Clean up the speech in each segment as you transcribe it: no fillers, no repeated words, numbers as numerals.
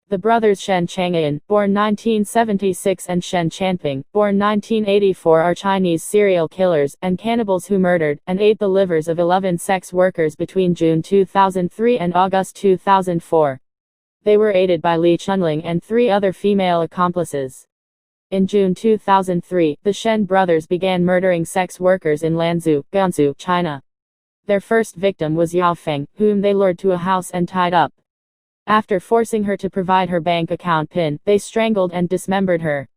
The brothers Shen Changyin, born 1976, and Shen Changping, born 1984, are Chinese serial killers and cannibals who murdered and ate the livers of 11 sex workers between June 2003 and August 2004. They were aided by Li Chunling and 3 other female accomplices. In June 2003, the Shen brothers began murdering sex workers in Lanzhou, Gansu, China. Their first victim was Yao Feng, whom they lured to a house and tied up. After forcing her to provide her bank account PIN, they strangled and dismembered her.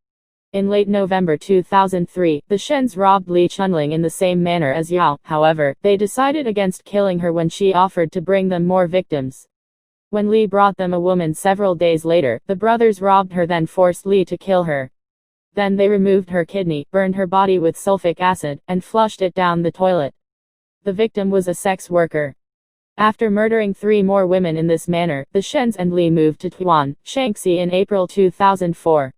In late November 2003, the Shens robbed Li Chunling in the same manner as Yao. However, they decided against killing her when she offered to bring them more victims. When Li brought them a woman several days later, the brothers robbed her, then forced Li to kill her. Then they removed her kidney, burned her body with sulfuric acid, and flushed it down the toilet. The victim was a sex worker. After murdering 3 more women in this manner, the Shens and Li moved to Tuan, Shaanxi in April 2004.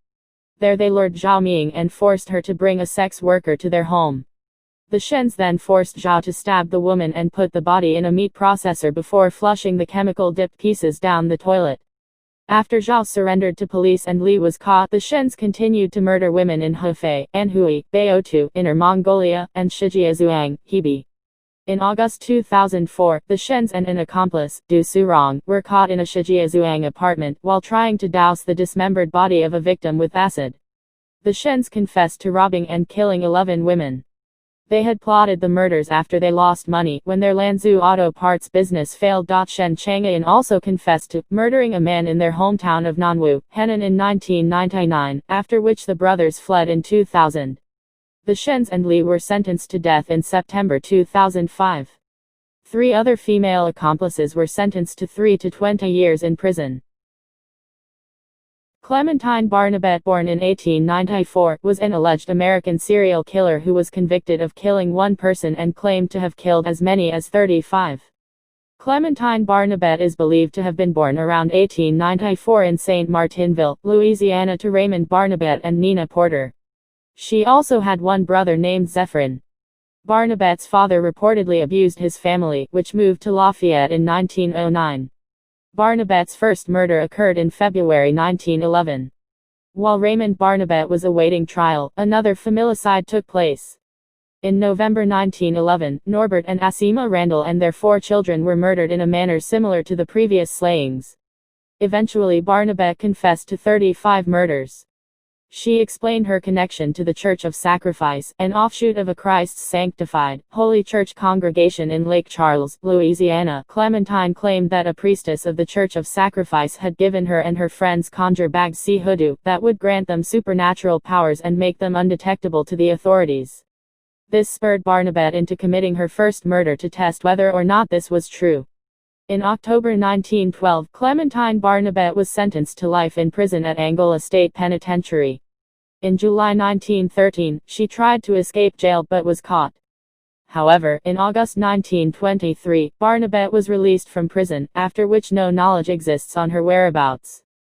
There they lured Zhao Ming and forced her to bring a sex worker to their home. The Shens then forced Zhao to stab the woman and put the body in a meat processor before flushing the chemical-dipped pieces down the toilet. After Zhao surrendered to police and Li was caught, the Shens continued to murder women in Hefei, Anhui, Baotou, Inner Mongolia, and Shijiazhuang, Hebei. In August 2004, the Shens and an accomplice, Du Surong, were caught in a Shijiazhuang apartment while trying to douse the dismembered body of a victim with acid. The Shens confessed to robbing and killing 11 women. They had plotted the murders after they lost money when their Lanzhou auto parts business failed. Shen Changyin also confessed to murdering a man in their hometown of Nanwu, Henan in 1999, after which the brothers fled in 2000. The Shens and Li were sentenced to death in September 2005. 3 other female accomplices were sentenced to 3 to 20 years in prison. Clementine Barnabet, born in 1894, was an alleged American serial killer who was convicted of killing 1 person and claimed to have killed as many as 35. Clementine Barnabet is believed to have been born around 1894 in St. Martinville, Louisiana, to Raymond Barnabet and Nina Porter. She also had 1 brother named Zephyrin. Barnabet's father reportedly abused his family, which moved to Lafayette in 1909. Barnabet's first murder occurred in February 1911. While Raymond Barnabet was awaiting trial, another familicide took place. In November 1911, Norbert and Asima Randall and their 4 children were murdered in a manner similar to the previous slayings. Eventually, Barnabet confessed to 35 murders. She explained her connection to the Church of Sacrifice, an offshoot of a Christ's Sanctified, Holy Church congregation in Lake Charles, Louisiana. Clementine claimed that a priestess of the Church of Sacrifice had given her and her friends conjure bags hoodoo that would grant them supernatural powers and make them undetectable to the authorities. This spurred Barnabet into committing her first murder to test whether or not this was true. In October 1912, Clementine Barnabet was sentenced to life in prison at Angola State Penitentiary. In July 1913, she tried to escape jail but was caught. However, in August 1923, Barnabet was released from prison, after which no knowledge exists on her whereabouts.